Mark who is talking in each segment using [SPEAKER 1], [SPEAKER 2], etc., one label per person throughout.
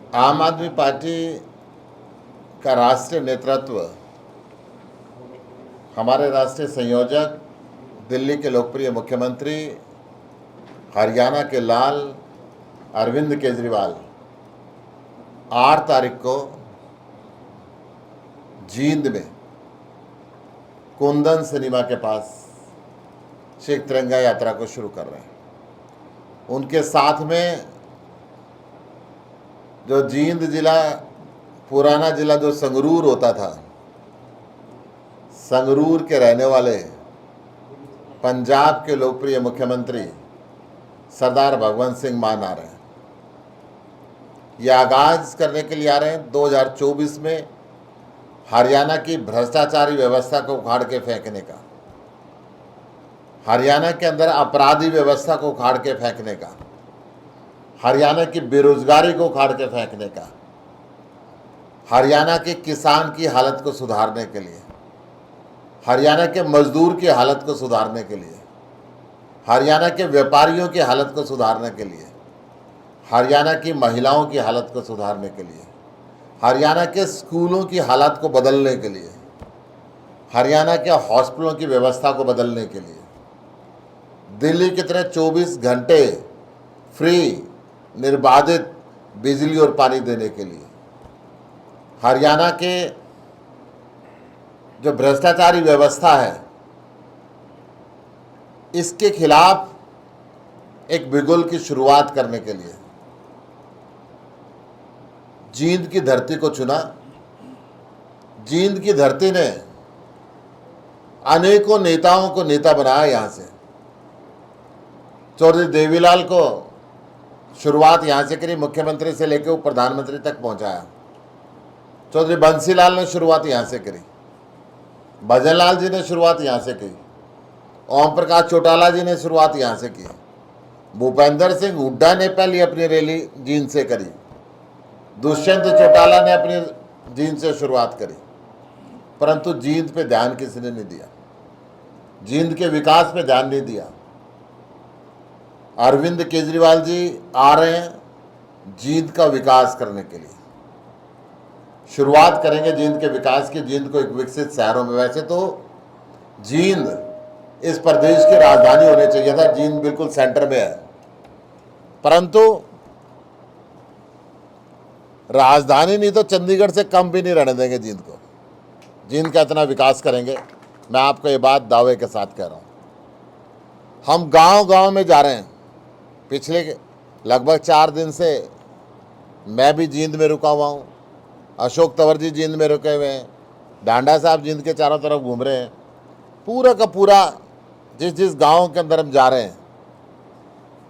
[SPEAKER 1] आम आदमी पार्टी का राष्ट्रीय नेतृत्व, हमारे राष्ट्रीय संयोजक, दिल्ली के लोकप्रिय मुख्यमंत्री, हरियाणा के लाल अरविंद केजरीवाल 8 तारीख को जींद में कुंदन सिनेमा के पास से एक तिरंगा यात्रा को शुरू कर रहे हैं। उनके साथ में जो जींद जिला, पुराना जिला जो संगरूर होता था, संगरूर के रहने वाले पंजाब के लोकप्रिय मुख्यमंत्री सरदार भगवंत सिंह मान आ रहे हैं। ये आगाज करने के लिए आ रहे हैं 2024 में हरियाणा की भ्रष्टाचारी व्यवस्था को उखाड़ के फेंकने का, हरियाणा के अंदर अपराधी व्यवस्था को उखाड़ के फेंकने का, हरियाणा की बेरोजगारी को उखाड़ के फेंकने का, हरियाणा के किसान की हालत को सुधारने के लिए, हरियाणा के मजदूर की हालत को सुधारने के लिए, हरियाणा के व्यापारियों की हालत को सुधारने के लिए, हरियाणा की महिलाओं की हालत को सुधारने के लिए, हरियाणा के स्कूलों की हालत को बदलने के लिए, हरियाणा के हॉस्पिटलों की व्यवस्था को बदलने के लिए, दिल्ली की तरह 24 घंटे फ्री निर्बाधित बिजली और पानी देने के लिए, हरियाणा के जो भ्रष्टाचारी व्यवस्था है इसके खिलाफ एक बिगुल की शुरुआत करने के लिए जींद की धरती को चुना। जींद की धरती ने अनेकों नेताओं को नेता बनाया। यहाँ से चौधरी देवीलाल को शुरुआत यहाँ से करी, मुख्यमंत्री से लेकर वो प्रधानमंत्री तक पहुँचाया। चौधरी बंसीलाल ने शुरुआत यहाँ से करी, भजनलाल जी ने शुरुआत यहाँ से की, ओम प्रकाश चौटाला जी ने शुरुआत यहाँ से की, भूपेंद्र सिंह हुड्डा ने पहले अपनी रैली जींद से करी, दुष्यंत चौटाला ने अपनी जींद से शुरुआत करी, परंतु जींद पे ध्यान किसी ने नहीं दिया, जींद के विकास पे ध्यान नहीं दिया। अरविंद केजरीवाल जी आ रहे हैं जींद का विकास करने के लिए, शुरुआत करेंगे जींद के विकास की, जींद को एक विकसित शहरों में। वैसे तो जींद इस प्रदेश की राजधानी होनी चाहिए था, जींद बिल्कुल सेंटर में है, परंतु राजधानी नहीं तो चंडीगढ़ से कम भी नहीं रहने देंगे जींद को। जींद का इतना विकास करेंगे, मैं आपको ये बात दावे के साथ कह रहा हूँ। हम गांव-गांव में जा रहे हैं। पिछले लगभग 4 दिन से मैं भी जींद में रुका हुआ हूँ, अशोक तंवर जी जींद में रुके हुए हैं, डांडा साहब जींद के चारों तरफ घूम रहे हैं। पूरा का पूरा जिस जिस गांव के अंदर हम जा रहे हैं,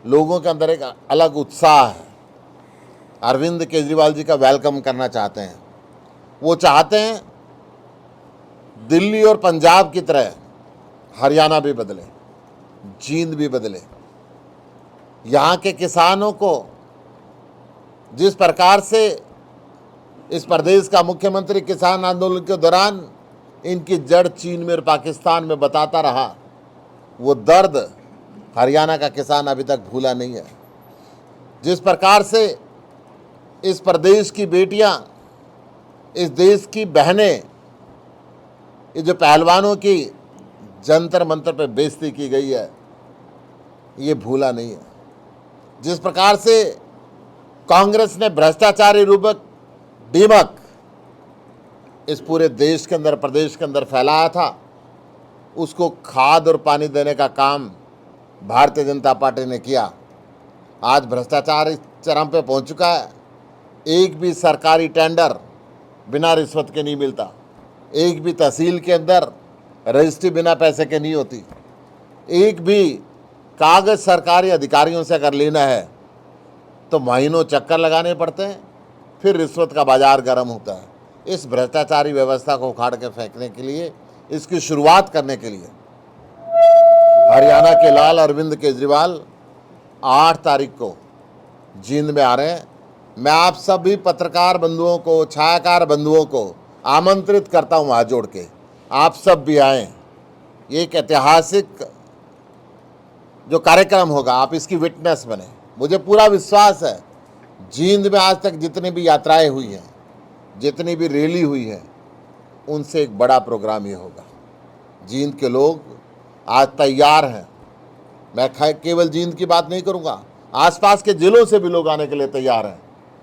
[SPEAKER 1] लोगों के अंदर एक अलग उत्साह है। अरविंद केजरीवाल जी का वेलकम करना चाहते हैं। वो चाहते हैं दिल्ली और पंजाब की तरह हरियाणा भी बदले, जींद भी बदले। यहाँ के किसानों को जिस प्रकार से इस प्रदेश का मुख्यमंत्री किसान आंदोलन के दौरान इनकी जड़ चीन में और पाकिस्तान में बताता रहा, वो दर्द हरियाणा का किसान अभी तक भूला नहीं है। जिस प्रकार से इस प्रदेश की बेटियां, इस देश की बहनें, ये जो पहलवानों की जंतर मंतर पे बेइज्जती की गई है, ये भूला नहीं है। जिस प्रकार से कांग्रेस ने भ्रष्टाचारी रूपक दीमक इस पूरे देश के अंदर, प्रदेश के अंदर फैलाया था, उसको खाद और पानी देने का काम भारतीय जनता पार्टी ने किया। आज भ्रष्टाचार इस चरम पे पहुंच चुका है। एक भी सरकारी टेंडर बिना रिश्वत के नहीं मिलता, एक भी तहसील के अंदर रजिस्ट्री बिना पैसे के नहीं होती, एक भी कागज सरकारी अधिकारियों से अगर लेना है तो महीनों चक्कर लगाने पड़ते हैं, फिर रिश्वत का बाजार गर्म होता है। इस भ्रष्टाचारी व्यवस्था को उखाड़ के फेंकने के लिए, इसकी शुरुआत करने के लिए हरियाणा के लाल अरविंद केजरीवाल 8 तारीख को जींद में आ रहे हैं। मैं आप सभी पत्रकार बंधुओं को, छायाकार बंधुओं को आमंत्रित करता हूं हाथ जोड़ के, आप सब भी आएँ। ये एक ऐतिहासिक जो कार्यक्रम होगा, आप इसकी विटनेस बने। मुझे पूरा विश्वास है जींद में आज तक जितनी भी यात्राएं हुई हैं, जितनी भी रैली हुई है, उनसे एक बड़ा प्रोग्राम ये होगा। जींद के लोग आज तैयार हैं। मैं केवल जींद की बात नहीं करूंगा, आसपास के जिलों से भी लोग आने के लिए तैयार हैं।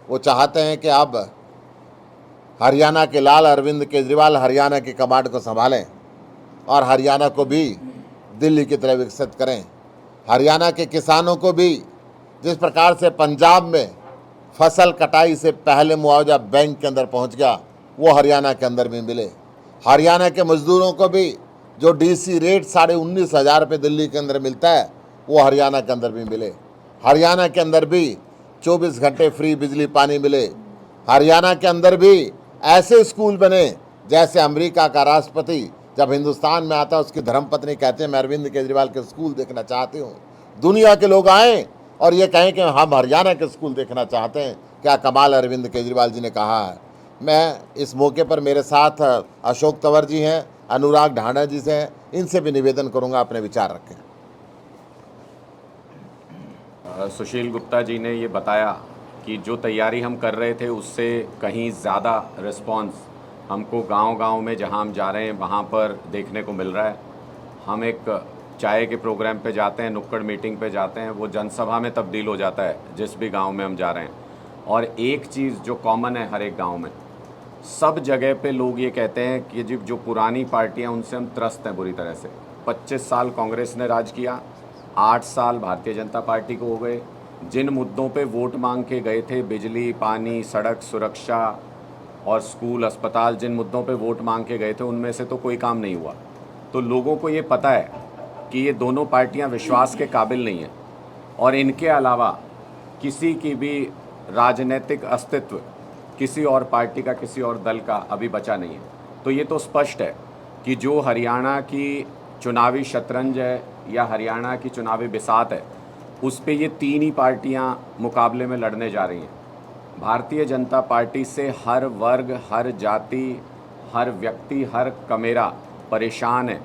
[SPEAKER 1] वो चाहते हैं कि अब हरियाणा के लाल अरविंद केजरीवाल हरियाणा की कमांड को संभालें और हरियाणा को भी दिल्ली की तरह विकसित करें। हरियाणा के किसानों को भी जिस प्रकार से पंजाब में फसल कटाई से पहले मुआवजा बैंक के अंदर पहुंच गया, वो हरियाणा के अंदर भी मिले। हरियाणा के मजदूरों को भी जो डीसी रेट 19,500 रुपये दिल्ली के अंदर मिलता है, वो हरियाणा के अंदर भी मिले। हरियाणा के अंदर भी 24 घंटे फ्री बिजली पानी मिले। हरियाणा के अंदर भी ऐसे स्कूल बने जैसे अमेरिका का राष्ट्रपति जब हिंदुस्तान में आता है उसकी धर्मपत्नी कहते हैं मैं अरविंद केजरीवाल के स्कूल देखना चाहती हूँ। दुनिया के लोग आएँ और ये कहें कि हम हरियाणा के स्कूल देखना चाहते हैं। क्या कमाल अरविंद केजरीवाल जी ने कहा है। मैं इस मौके पर मेरे साथ अशोक तंवर जी हैं, अनुराग ढांडा जी से हैं, इनसे भी निवेदन करूंगा अपने विचार रखें।
[SPEAKER 2] सुशील गुप्ता जी ने ये बताया कि जो तैयारी हम कर रहे थे उससे कहीं ज़्यादा रिस्पांस हमको गांव-गांव में जहां हम जा रहे हैं वहां पर देखने को मिल रहा है। हम एक चाय के प्रोग्राम पे जाते हैं, नुक्कड़ मीटिंग पे जाते हैं, वो जनसभा में तब्दील हो जाता है जिस भी गांव में हम जा रहे हैं। और एक चीज़ जो कॉमन है हर एक गांव में, सब जगह पे लोग ये कहते हैं कि जो पुरानी पार्टियां उनसे हम त्रस्त हैं बुरी तरह से। 25 साल कांग्रेस ने राज किया, 8 साल भारतीय जनता पार्टी को हो गए। जिन मुद्दों पे वोट मांग के गए थे, बिजली, पानी, सड़क सुरक्षा और स्कूल, अस्पताल, जिन मुद्दों पे वोट मांग के गए थे उनमें से तो कोई काम नहीं हुआ। तो लोगों को ये पता है कि ये दोनों पार्टियां विश्वास के काबिल नहीं हैं और इनके अलावा किसी की भी राजनीतिक अस्तित्व किसी और पार्टी का, किसी और दल का अभी बचा नहीं है। तो ये तो स्पष्ट है कि जो हरियाणा की चुनावी शतरंज है या हरियाणा की चुनावी बिसात है, उस पे ये तीन ही पार्टियां मुकाबले में लड़ने जा रही हैं। भारतीय जनता पार्टी से हर वर्ग, हर जाति, हर व्यक्ति, हर कमेरा परेशान है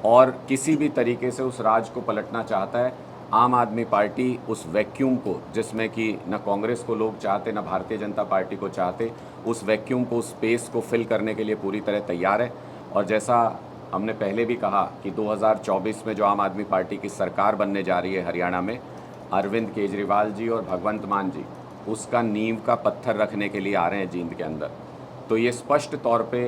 [SPEAKER 2] और किसी भी तरीके से उस राज को पलटना चाहता है। आम आदमी पार्टी उस वैक्यूम को, जिसमें कि न कांग्रेस को लोग चाहते न भारतीय जनता पार्टी को चाहते, उस वैक्यूम को, उस स्पेस को फिल करने के लिए पूरी तरह तैयार है। और जैसा हमने पहले भी कहा कि 2024 में जो आम आदमी पार्टी की सरकार बनने जा रही है हरियाणा में, अरविंद केजरीवाल जी और भगवंत मान जी उसका नींव का पत्थर रखने के लिए आ रहे हैं जींद के अंदर। तो ये स्पष्ट तौर पे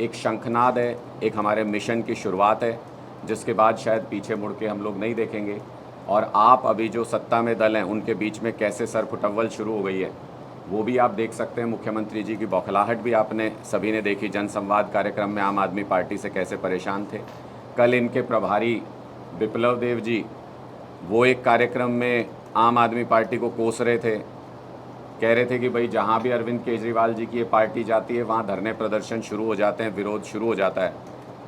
[SPEAKER 2] एक शंखनाद है, एक हमारे मिशन की शुरुआत है, जिसके बाद शायद पीछे मुड़ के हम लोग नहीं देखेंगे। और आप अभी जो सत्ता में दल हैं उनके बीच में कैसे सरफुटअव्वल शुरू हो गई है वो भी आप देख सकते हैं। मुख्यमंत्री जी की बौखलाहट भी आपने सभी ने देखी। जनसंवाद कार्यक्रम में आम आदमी पार्टी से कैसे परेशान थे। कल इनके प्रभारी विप्लव देव जी वो एक कार्यक्रम में आम आदमी पार्टी को कोस रहे थे, कह रहे थे कि भाई जहाँ भी अरविंद केजरीवाल जी की ये पार्टी जाती है वहाँ धरने प्रदर्शन शुरू हो जाते हैं, विरोध शुरू हो जाता है।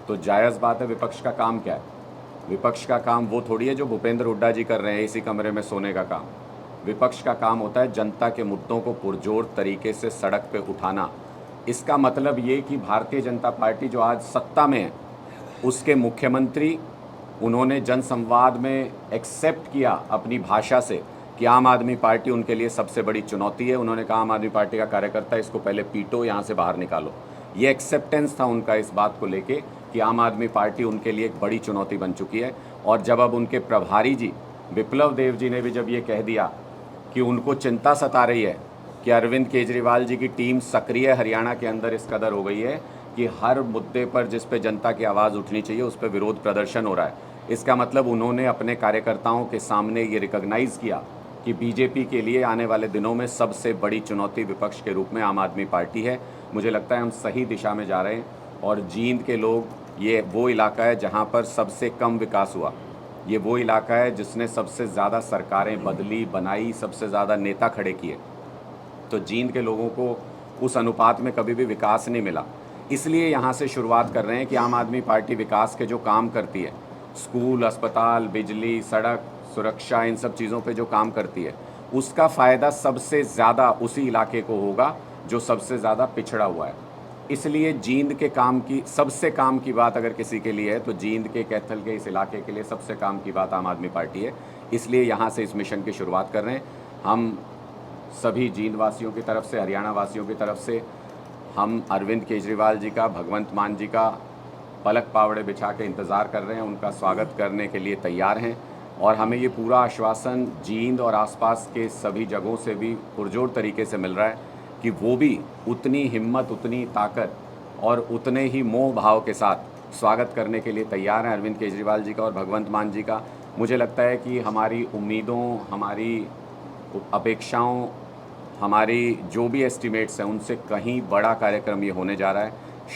[SPEAKER 2] तो जायज़ बात है, विपक्ष का काम क्या है? विपक्ष का काम वो थोड़ी है जो भूपेंद्र हुड्डा जी कर रहे हैं इसी कमरे में सोने का काम। विपक्ष का काम होता है जनता के मुद्दों को पुरजोर तरीके से सड़क पे उठाना। इसका मतलब ये कि भारतीय जनता पार्टी जो आज सत्ता में है उसके मुख्यमंत्री, उन्होंने जनसंवाद में एक्सेप्ट किया अपनी भाषा से कि आम आदमी पार्टी उनके लिए सबसे बड़ी चुनौती है। उन्होंने कहा आम आदमी पार्टी का कार्यकर्ता इसको पहले पीटो, यहाँ से बाहर निकालो। ये एक्सेप्टेंस था उनका इस बात को लेके कि आम आदमी पार्टी उनके लिए एक बड़ी चुनौती बन चुकी है। और जब अब उनके प्रभारी जी विप्लव देव जी ने भी जब ये कह दिया कि उनको चिंता सता रही है कि अरविंद केजरीवाल जी की टीम सक्रिय हरियाणा के अंदर इस कदर हो गई है कि हर मुद्दे पर जिस पे जनता की आवाज़ उठनी चाहिए उस पर विरोध प्रदर्शन हो रहा है, इसका मतलब उन्होंने अपने कार्यकर्ताओं के सामने ये रिकॉग्नाइज़ किया कि बीजेपी के लिए आने वाले दिनों में सबसे बड़ी चुनौती विपक्ष के रूप में आम आदमी पार्टी है। मुझे लगता है हम सही दिशा में जा रहे हैं। और जींद के लोग, ये वो इलाका है जहाँ पर सबसे कम विकास हुआ, ये वो इलाका है जिसने सबसे ज़्यादा सरकारें बदली, बनाई, सबसे ज़्यादा नेता खड़े किए। तो जींद के लोगों को उस अनुपात में कभी भी विकास नहीं मिला। इसलिए यहाँ से शुरुआत कर रहे हैं कि आम आदमी पार्टी विकास के जो काम करती है, स्कूल, अस्पताल, बिजली, सड़क सुरक्षा, इन सब चीज़ों पे जो काम करती है, उसका फ़ायदा सबसे ज़्यादा उसी इलाके को होगा जो सबसे ज़्यादा पिछड़ा हुआ है। इसलिए जींद के काम की, सबसे काम की बात अगर किसी के लिए है तो जींद के, कैथल के इस इलाके के लिए सबसे काम की बात आम आदमी पार्टी है। इसलिए यहाँ से इस मिशन की शुरुआत कर रहे हैं। हम सभी जींद वासियों की तरफ से, हरियाणा वासियों की तरफ से हम अरविंद केजरीवाल जी का, भगवंत मान जी का पलक पावड़े बिछा के इंतज़ार कर रहे हैं, उनका स्वागत करने के लिए तैयार हैं। और हमें ये पूरा आश्वासन जींद और आसपास के सभी जगहों से भी पुरजोर तरीके से मिल रहा है कि वो भी उतनी हिम्मत, उतनी ताकत और उतने ही मोह भाव के साथ स्वागत करने के लिए तैयार हैं अरविंद केजरीवाल जी का और भगवंत मान जी का। मुझे लगता है कि हमारी उम्मीदों, हमारी अपेक्षाओं, हमारी जो भी एस्टिमेट्स हैं उनसे कहीं बड़ा कार्यक्रम ये होने जा रहा है।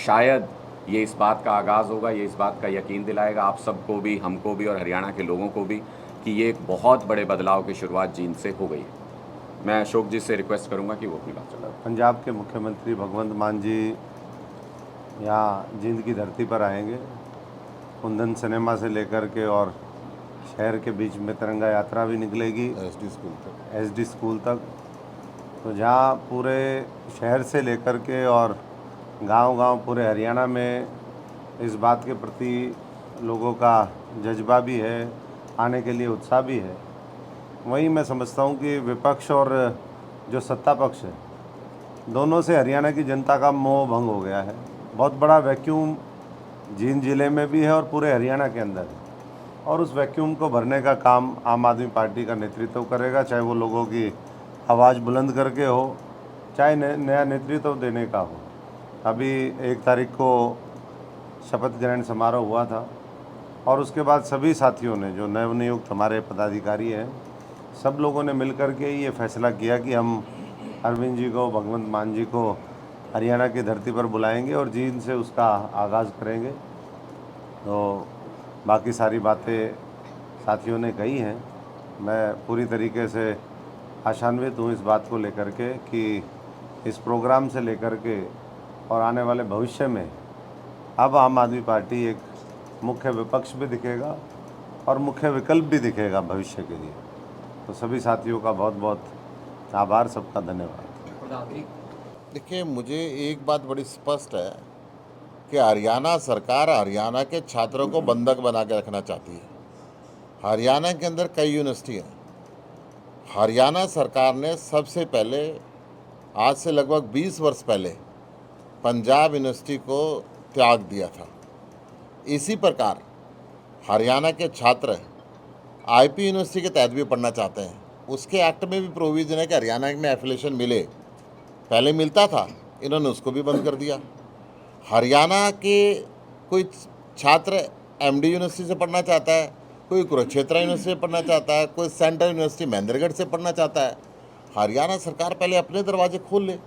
[SPEAKER 2] शायद ये इस बात का आगाज़ होगा, ये इस बात का यकीन दिलाएगा आप सबको भी, हमको भी और हरियाणा के लोगों को भी कि ये एक बहुत बड़े बदलाव की शुरुआत जींद से हो गई है। मैं अशोक जी से रिक्वेस्ट करूंगा कि वो अपनी बात चलाएं।
[SPEAKER 3] पंजाब के मुख्यमंत्री भगवंत मान जी यहाँ जींद की धरती पर आएंगे। कुंदन सिनेमा से लेकर के और शहर के बीच में तिरंगा यात्रा भी निकलेगी एसडी स्कूल तक। तो जहाँ पूरे शहर से लेकर के और गांव-गांव पूरे हरियाणा में इस बात के प्रति लोगों का जज्बा भी है, आने के लिए उत्साह भी है। वहीं मैं समझता हूँ कि विपक्ष और जो सत्ता पक्ष है, दोनों से हरियाणा की जनता का मोह भंग हो गया है। बहुत बड़ा वैक्यूम जींद ज़िले में भी है और पूरे हरियाणा के अंदर है, और उस वैक्यूम को भरने का काम आम आदमी पार्टी का नेतृत्व करेगा, चाहे वो लोगों की आवाज़ बुलंद करके हो, चाहे नया नेतृत्व देने का हो। अभी 1 तारीख को शपथ ग्रहण समारोह हुआ था और उसके बाद सभी साथियों ने, जो नवनियुक्त हमारे पदाधिकारी हैं, सब लोगों ने मिलकर के ये फैसला किया कि हम अरविंद जी को, भगवंत मान जी को हरियाणा की धरती पर बुलाएंगे और जींद से उसका आगाज़ करेंगे। तो बाकी सारी बातें साथियों ने कही हैं। मैं पूरी तरीके से आशान्वित हूँ इस बात को लेकर के कि इस प्रोग्राम से लेकर के और आने वाले भविष्य में अब आम आदमी पार्टी एक मुख्य विपक्ष भी दिखेगा और मुख्य विकल्प भी दिखेगा भविष्य के लिए। तो सभी साथियों का बहुत बहुत आभार, सबका धन्यवाद।
[SPEAKER 1] देखिए, मुझे एक बात बड़ी स्पष्ट है कि हरियाणा सरकार हरियाणा के छात्रों को बंधक बना के रखना चाहती है। हरियाणा के अंदर कई यूनिवर्सिटी हैं। हरियाणा सरकार ने सबसे पहले, आज से लगभग 20 वर्ष पहले, पंजाब यूनिवर्सिटी को त्याग दिया था। इसी प्रकार हरियाणा के छात्र आईपी यूनिवर्सिटी के तहत भी पढ़ना चाहते हैं। उसके एक्ट में भी प्रोविज़न है कि हरियाणा में एफिलिएशन मिले। पहले मिलता था, इन्होंने उसको भी बंद कर दिया। हरियाणा के कोई छात्र एमडी यूनिवर्सिटी से पढ़ना चाहता है, कोई कुरुक्षेत्र यूनिवर्सिटी से पढ़ना चाहता है, कोई सेंट्रल यूनिवर्सिटी महेंद्रगढ़ से पढ़ना चाहता है। हरियाणा सरकार पहले अपने दरवाजे खोल ले,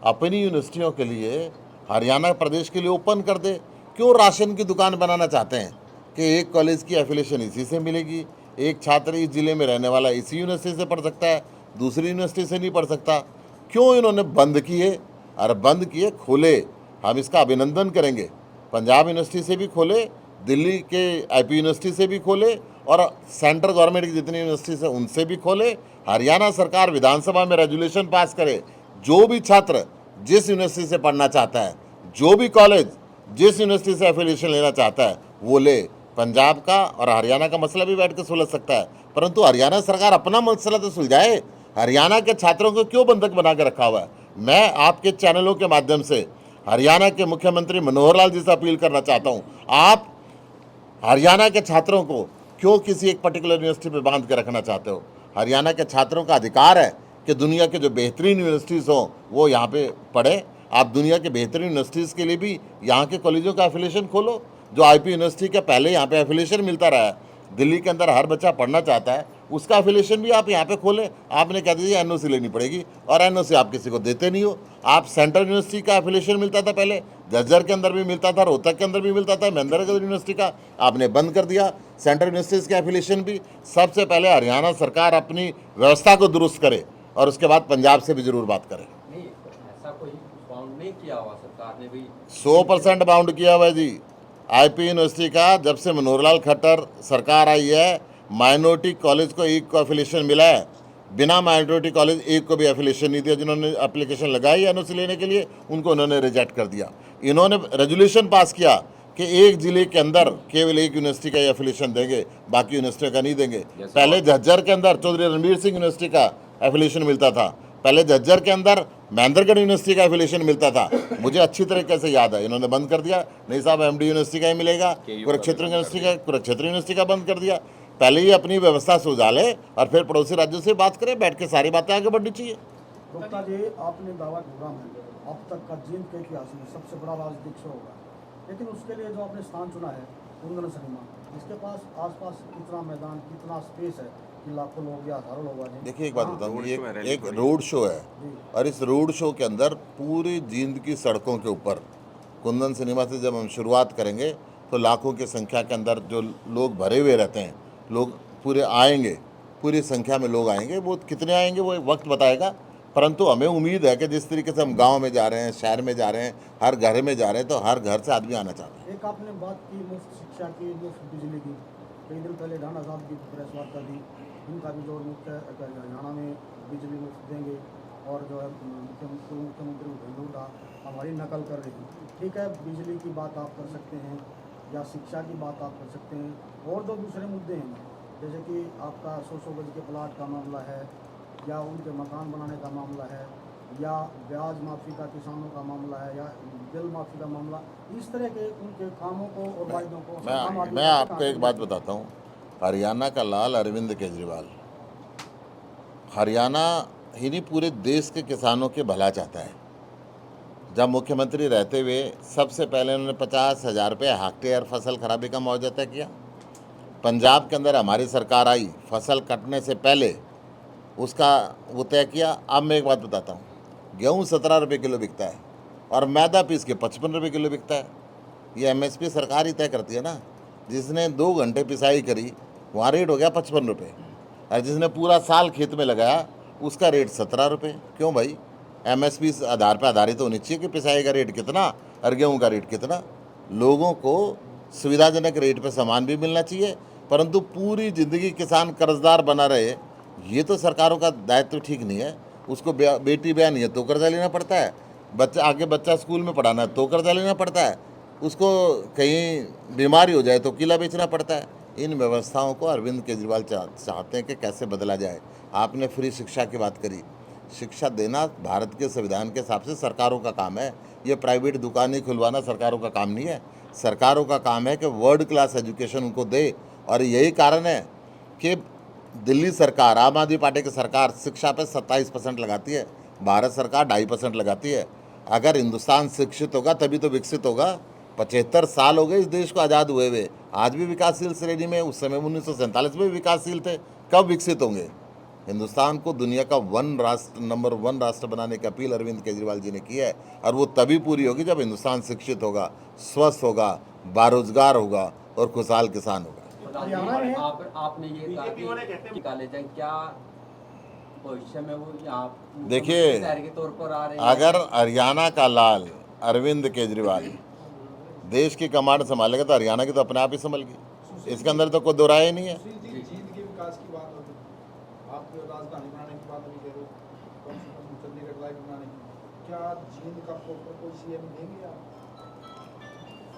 [SPEAKER 1] अपनी यूनिवर्सिटियों के लिए हरियाणा प्रदेश के लिए ओपन कर दे। क्यों राशन की दुकान बनाना चाहते हैं कि एक कॉलेज की एफिलिएशन इसी से मिलेगी, एक छात्र इस ज़िले में रहने वाला इसी यूनिवर्सिटी से पढ़ सकता है, दूसरी यूनिवर्सिटी से नहीं पढ़ सकता। क्यों इन्होंने बंद किए? और बंद किए, खोले, हम इसका अभिनंदन करेंगे। पंजाब यूनिवर्सिटी से भी खोले, दिल्ली के आईपी यूनिवर्सिटी से भी खोले और सेंट्रल गवर्नमेंट की जितनी यूनिवर्सिटीज़ हैं उनसे भी खोले। हरियाणा सरकार विधानसभा में रेजोल्यूशन पास करे, जो भी छात्र जिस यूनिवर्सिटी से पढ़ना चाहता है, जो भी कॉलेज जिस यूनिवर्सिटी से एफिलिएशन लेना चाहता है वो ले। पंजाब का और हरियाणा का मसला भी बैठ के सुलझ सकता है, परंतु हरियाणा सरकार अपना मसला तो सुलझाए। हरियाणा के छात्रों को क्यों बंधक बना के रखा हुआ है? मैं आपके चैनलों के माध्यम से हरियाणा के मुख्यमंत्री मनोहर लाल जी से अपील करना चाहता हूँ, आप हरियाणा के छात्रों को क्यों किसी एक पर्टिकुलर यूनिवर्सिटी पे बांध के रखना चाहते हो? हरियाणा के छात्रों का अधिकार है कि दुनिया के जो बेहतरीन यूनिवर्सिटीज़ हों वो यहाँ पे पढ़े। आप दुनिया के बेहतरीन यूनिवर्सिटीज़ के लिए भी यहाँ के कॉलेजों का एफिलिएशन खोलो। जो आईपी यूनिवर्सिटी का पहले यहाँ पे एफिलिएशन मिलता रहा है, दिल्ली के अंदर हर बच्चा पढ़ना चाहता है, उसका एफिलिएशन भी आप यहाँ पे खोलें। आपने कह दीजिए एनओसी लेनी पड़ेगी और एनओसी आप किसी को देते नहीं हो। आप सेंट्रल यूनिवर्सिटी का एफिलिएशन मिलता था पहले, झज्जर के अंदर भी मिलता था, रोहतक के अंदर भी मिलता था, महेंद्रगढ़ यूनिवर्सिटी का आपने बंद कर दिया। सेंट्रल यूनिवर्सिटीज़ का एफिलिएशन भी सबसे पहले हरियाणा सरकार अपनी व्यवस्था को दुरुस्त करे और उसके बाद पंजाब से भी जरूर बात करें।
[SPEAKER 4] नहीं, ऐसा कोई बाउंड नहीं किया हुआ सरकार ने भी।
[SPEAKER 1] 100% बाउंड किया हुआ है जी। आईपी यूनिवर्सिटी का जब से मनोहर लाल खट्टर सरकार आई है, माइनॉरिटी कॉलेज को एक को एफिलिएशन मिला है, बिना माइनॉरिटी कॉलेज एक को भी एफिलिएशन नहीं दिया। जिन्होंने एप्लीकेशन लगाई एनओसी लेने के लिए उनको उन्होंने रिजेक्ट कर दिया। इन्होंने रेजोल्यूशन पास किया कि एक ज़िले के अंदर केवल एक यूनिवर्सिटी का एफिलिएशन देंगे, बाकी यूनिवर्सिटियों का नहीं देंगे। पहले झज्जर के अंदर चौधरी रणबीर सिंह यूनिवर्सिटी का एफिलिएशन मिलता था, पहले झज्जर के अंदर महेंद्रगढ़ यूनिवर्सिटी का एफिलिएशन मिलता था, मुझे अच्छी तरीके से याद है, इन्होंने बंद कर दिया। नहीं साहब, एमडी यूनिवर्सिटी का ही मिलेगा, कुरुक्षेत्र यूनिवर्सिटी का बंद कर दिया। पहले ही अपनी व्यवस्था सुलझा ले और फिर पड़ोसी राज्यों से बात करें, बैठ के सारी बातें आगे बढ़नी चाहिए।
[SPEAKER 5] गुप्ता जी, आपने दावा पूरा है अब तक का जींद के इतिहास में सबसे बड़ा राजनीतिक शो होगा, लेकिन उसके लिए जो आपने स्थान चुना है कुंदन सिनेमा, इसके पास आसपास कितना मैदान, कितना स्पेस है कि लाखों लोग या हजारों लोग आ जाएं?
[SPEAKER 1] देखिए एक बात बताऊँ, ये एक रोड शो है और इस रोड शो के अंदर पूरी जींद की सड़कों के ऊपर कुंदन सिनेमा से जब हम शुरुआत करेंगे तो लाखों की संख्या के अंदर जो लोग भरे हुए रहते हैं, लोग पूरे आएंगे, पूरी संख्या में लोग आएंगे। वो कितने आएंगे वो वक्त बताएगा, परंतु हमें उम्मीद है कि जिस तरीके से हम गांव में जा रहे हैं, शहर में जा रहे हैं, हर घर में जा रहे हैं, तो हर घर से आदमी आना चाहता है।
[SPEAKER 5] एक आपने बात की मुफ्त शिक्षा की, मुफ्त बिजली की, कई दिन पहले राणा साहब की प्रेस वार्ता दी, इनका भी जोर मुक्त है, हरियाणा में बिजली मुफ्त देंगे और जो है मुख्यमंत्री भूपेंद्र हुड्डा हमारी नकल कर रही है। ठीक है, बिजली की बात आप कर सकते हैं या शिक्षा की बात आप कर सकते हैं, और जो दूसरे मुद्दे हैं जैसे कि आपका 100 गज के प्लाट का मामला है, या उनके मकान बनाने का मामला है, या ब्याज माफ़ी का किसानों का मामला है, या जल माफ़ी का मामला, इस तरह के उनके कामों को और वायदों को
[SPEAKER 1] मैं आपको एक बात बताता हूँ। हरियाणा का लाल अरविंद केजरीवाल हरियाणा ही नहीं पूरे देश के किसानों के भला चाहता है। जब मुख्यमंत्री रहते हुए सबसे पहले उन्होंने 50,000 रुपये हेक्टेयर फसल खराबी का मुआवजा तय किया। पंजाब के अंदर हमारी सरकार आई, फसल कटने से पहले उसका वो तय किया। अब मैं एक बात बताता हूँ, गेहूँ 17 रुपये किलो बिकता है और मैदा पीस के 55 रुपये किलो बिकता है। ये एमएसपी सरकार ही तय करती है ना। जिसने 2 घंटे पिसाई करी वहाँ रेट हो गया 55 रुपये, और जिसने पूरा साल खेत में लगाया उसका रेट 17 रुपये। क्यों भाई? एमएसपी आधार पर आधारित होनी चाहिए कि पिसाई का रेट कितना और गेहूँ का रेट कितना। लोगों को सुविधाजनक रेट पर सामान भी मिलना चाहिए, परंतु पूरी ज़िंदगी किसान कर्जदार बना रहे, ये तो सरकारों का दायित्व ठीक नहीं है। उसको बेटी ब्याह नहीं है तो कर्जा लेना पड़ता है, बच्चा स्कूल में पढ़ाना है तो कर्जा लेना पड़ता है, उसको कहीं बीमारी हो जाए तो किला बेचना पड़ता है। इन व्यवस्थाओं को अरविंद केजरीवाल चाहते हैं कि कैसे बदला जाए। आपने फ्री शिक्षा की बात करी, शिक्षा देना भारत के संविधान के हिसाब से सरकारों का काम है। ये प्राइवेट दुकानें खुलवाना सरकारों का काम नहीं है। सरकारों का काम है कि वर्ल्ड क्लास एजुकेशन उनको दे, और यही कारण है कि दिल्ली सरकार, आम आदमी पार्टी की सरकार शिक्षा पे 27% लगाती है, भारत सरकार 2.5% लगाती है। अगर हिंदुस्तान शिक्षित होगा तभी तो विकसित होगा। 75 साल हो गए इस देश को आज़ाद हुए हुए, आज भी विकासशील श्रेणी में। उस समय 1947 में भी विकासशील थे, कब विकसित होंगे? हिंदुस्तान को दुनिया का नंबर 1 राष्ट्र बनाने की अपील अरविंद केजरीवाल जी ने की है, और वो तभी पूरी होगी जब हिंदुस्तान शिक्षित होगा, स्वस्थ होगा, बारोजगार होगा और खुशहाल किसान होगा।
[SPEAKER 4] आपने ये कहा कि निकाले जाए, क्या भविष्य में वो यहाँ
[SPEAKER 1] देखिए,
[SPEAKER 4] शहर के तौर पर आ रहे हैं?
[SPEAKER 1] अगर हरियाणा का लाल अरविंद केजरीवाल देश की कमांड संभालेगा तो हरियाणा की तो अपने आप ही संभल गई, इसके अंदर तो कोई दो राय ही नहीं है।
[SPEAKER 6] जींद के विकास की बात होती, आप राजधानी बनाने की बात नहीं कह रहे हो, कम से कम चंडीगढ़ लाइक बनाने की, क्या जींद का प्रॉपर कोई सीएम देंगे आप?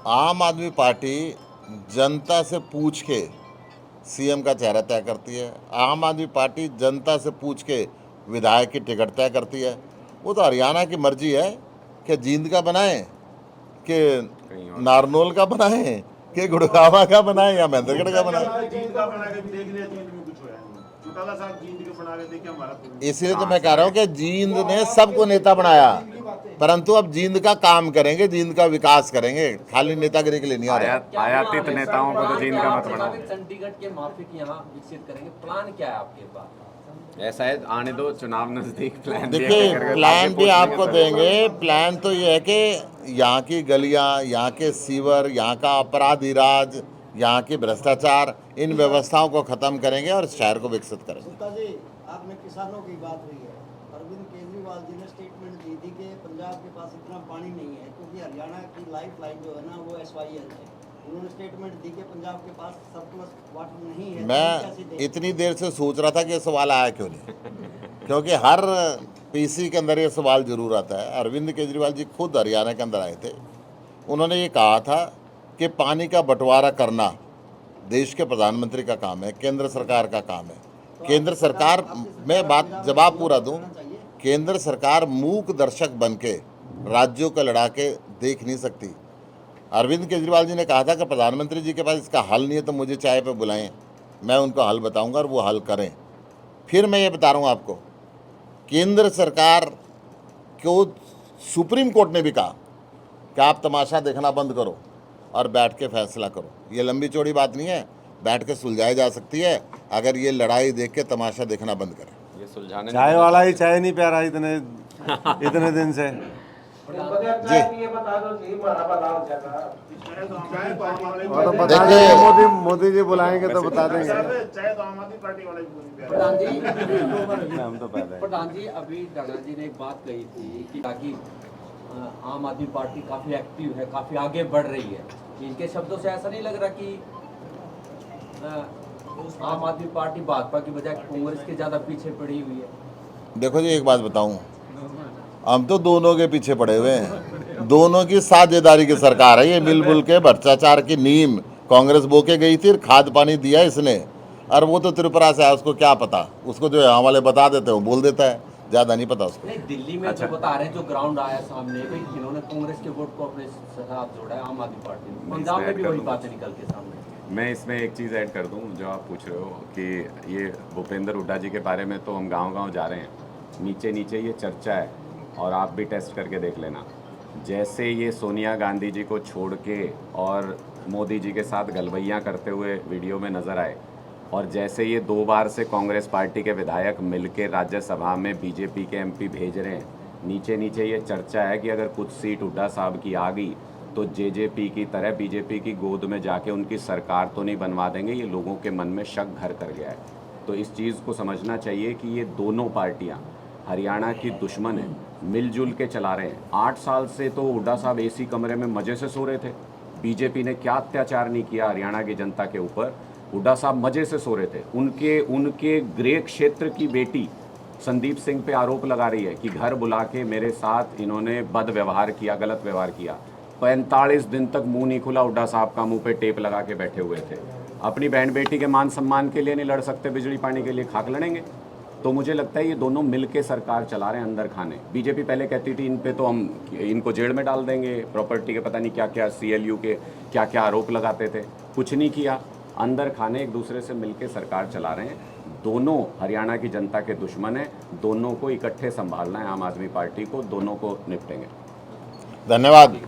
[SPEAKER 1] आम आदमी पार्टी जनता से पूछ के सीएम का चेहरा तय करती है। आम आदमी पार्टी जनता से पूछ के विधायक की टिकट तय करती है। वो तो हरियाणा की मर्जी है कि जींद का बनाएं, कि नारनौल का बनाएं, कि गुड़गांव का बनाएं या महेंद्रगढ़ का बनाएं।
[SPEAKER 7] जींद का बना के भी देख लिया, जींद में कुछ होया नहीं। चौटाला साहब जींद के बना के देखे हमारा।
[SPEAKER 1] इसलिए तो मैं कह रहा हूँ कि जींद ने सबको नेता बनाया, परंतु अब जींद का काम करेंगे, जींद का विकास करेंगे, खाली नेतागिरी के लिए नहीं आ रहा।
[SPEAKER 2] आयातित नेताओं को तो जींद का मत बनाओ।
[SPEAKER 4] चंडीगढ़ के माफिक यहाँ विकसित करेंगे, प्लान क्या है आपके पास?
[SPEAKER 2] ऐसा है, आने दो चुनाव नजदीक, प्लान
[SPEAKER 1] देखिए प्लान भी आपको देंगे। प्लान तो ये है कि यहाँ की गलियाँ, यहाँ के सीवर, यहाँ का अपराधी राज, यहाँ की भ्रष्टाचार, इन व्यवस्थाओं को ख़त्म करेंगे और शहर को विकसित करेंगे।
[SPEAKER 8] गुप्ता जी, आपने किसानों की बात हुई है, अरविंद केजरीवाल जी ने स्टेटमेंट दी थी कि पंजाब के पास इतना पानी नहीं है क्योंकि हरियाणा की लाइफ लाइन जो है ना वो SYL है। उन्होंने स्टेटमेंट दी कि पंजाब के पास सरप्लस वाटर नहीं है।
[SPEAKER 1] मैं इतनी देर से सोच रहा था कि ये सवाल आया क्यों नहीं, क्योंकि हर PC के अंदर ये सवाल जरूर आता है। अरविंद केजरीवाल जी खुद हरियाणा के अंदर आए थे, उन्होंने ये कहा था कि पानी का बंटवारा करना देश के प्रधानमंत्री का काम है, केंद्र सरकार का काम है। केंद्र सरकार में बात जवाब पूरा दूं, केंद्र सरकार मूक दर्शक बन के राज्यों को लड़ा के देख नहीं सकती। अरविंद केजरीवाल जी ने कहा था कि प्रधानमंत्री जी के पास इसका हल नहीं है तो मुझे चाय पे बुलाएं, मैं उनको हल बताऊंगा और वो हल करें। फिर मैं ये बता रहा हूँ आपको, केंद्र सरकार को सुप्रीम कोर्ट ने भी कहा कि आप तमाशा देखना बंद करो और बैठ के फैसला करो। ये लंबी चौड़ी बात नहीं है, बैठ के सुलझाई जा सकती है अगर ये लड़ाई देख के तमाशा देखना बंद करें।
[SPEAKER 2] ये सुलझाने
[SPEAKER 3] चाय वाला ही चाय नहीं प्या रहा इतने दिन से।
[SPEAKER 1] जी
[SPEAKER 3] और तो बता देंगे, मोदी जी बुलाएंगे तो बता देंगे।
[SPEAKER 7] चाहे तो आम आदमी पार्टी वाले भी बोली प्यार
[SPEAKER 4] प्रधान जी
[SPEAKER 3] हम तो पहले
[SPEAKER 4] प्रधान जी अभी डाना जी ने एक बात कही थी कि ताकि आम आदमी पार्टी काफ़ी एक्टिव है, काफ़ी आगे बढ़ रही है। इनके शब्दों से ऐसा नहीं लग रहा कि आम आदमी पार्टी भाजपा की बजाय कांग्रेस के ज़्यादा पीछे पड़ी हुई है?
[SPEAKER 1] देखो जी, एक बात बताऊं, हम तो दोनों के पीछे पड़े हुए हैं। दोनों की साझेदारी की सरकार है ये। मिलजुल के भ्रष्टाचार की नीम कांग्रेस बो के गई थी, खाद पानी दिया इसने। और वो तो त्रिपुरा से है, उसको क्या पता, उसको जो यहाँ वाले बता देते हैं वो बोल देता है, ज़्यादा नहीं पता उसको।
[SPEAKER 4] नहीं, दिल्ली में जो बता रहे हैं, जो ग्राउंड आया सामने भाई, इन्होंने कांग्रेस के वोट को अपने साथ जोड़ा है आम आदमी पार्टी ने। पंजाब में भी वही बातें निकल के सामने।
[SPEAKER 2] मैं इसमें एक चीज़ ऐड कर दूं, जो आप पूछ रहे हो कि ये भूपेंद्र हुड्डा जी के बारे में तो हम गांव-गांव जा रहे हैं, नीचे नीचे ये चर्चा है और आप भी टेस्ट करके देख लेना। जैसे ये सोनिया गांधी जी को छोड़ के और मोदी जी के साथ गलबैयाँ करते हुए वीडियो में नज़र आए, और जैसे ये 2 बार से कांग्रेस पार्टी के विधायक मिलकर राज्यसभा में बीजेपी के एमपी भेज रहे हैं, नीचे नीचे ये चर्चा है कि अगर कुछ सीट हुड्डा साहब की आ गई तो जेजेपी की तरह बीजेपी की गोद में जाके उनकी सरकार तो नहीं बनवा देंगे। ये लोगों के मन में शक घर कर गया है। तो इस चीज़ को समझना चाहिए कि ये दोनों पार्टियां हरियाणा की दुश्मन है, मिलजुल के चला रहे हैं। 8 साल से तो हुड्डा साहब एसी कमरे में मज़े से सो रहे थे। बीजेपी ने क्या अत्याचार नहीं किया हरियाणा की जनता के ऊपर। हुड्डा साहब मज़े से सो रहे थे। उनके गृह क्षेत्र की बेटी संदीप सिंह पे आरोप लगा रही है कि घर बुला के मेरे साथ इन्होंने बद व्यवहार किया, गलत व्यवहार किया। 45 दिन तक मुंह नहीं खुला हुड्डा साहब का, मुंह पे टेप लगा के बैठे हुए थे। अपनी बहन बेटी के मान सम्मान के लिए नहीं लड़ सकते, बिजली पानी के लिए खाक लड़ेंगे। तो मुझे लगता है ये दोनों मिल के सरकार चला रहे हैं अंदर खाने। बीजेपी पहले कहती थी इन पे तो हम इनको जेल में डाल देंगे, प्रॉपर्टी के पता नहीं क्या क्या, CLU के क्या क्या आरोप लगाते थे, कुछ नहीं किया। अंदर खाने एक दूसरे से मिल के सरकार चला रहे हैं। दोनों हरियाणा की जनता के दुश्मन हैं, दोनों को इकट्ठे संभालना है आम आदमी पार्टी को, दोनों को निपटेंगे।
[SPEAKER 1] धन्यवाद।